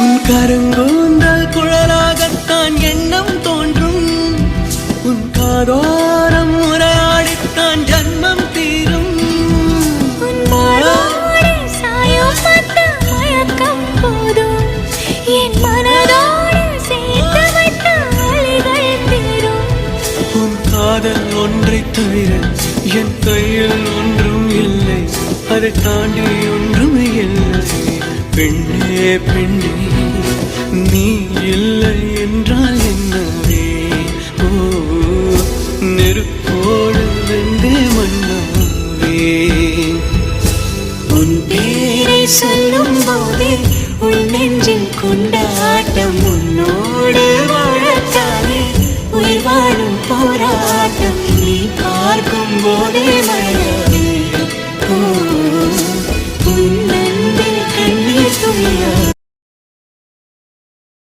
உன் கருங்கூந்தல் குழலாகத்தான் எண்ணம் தோன்றும். உன் காதோரம் உரையாடித்தான் ஜன்மம் தீரும். என் மனதோடு சேர்த்து வைத்த அலைகள் தீரும். உன் காதல் ஒன்றை தவிர என் கையில் ஒன்றும் இல்லை, அதை தாண்டி ஒன்றும் இல்லை. பெண்ணே பெண்ணே நீ இல்லை என்றால் என்னவே? ஓ நெருப்போடு வெந்தே மண்ணாவே. உன் பேரை சொல்லும் போதே உன் நெஞ்சில் கொண்டாட்டம். உன்னோடு வாழத்தானே உயிர் வாழும் போராட்டம். நீ பார்க்கும் போதே மழை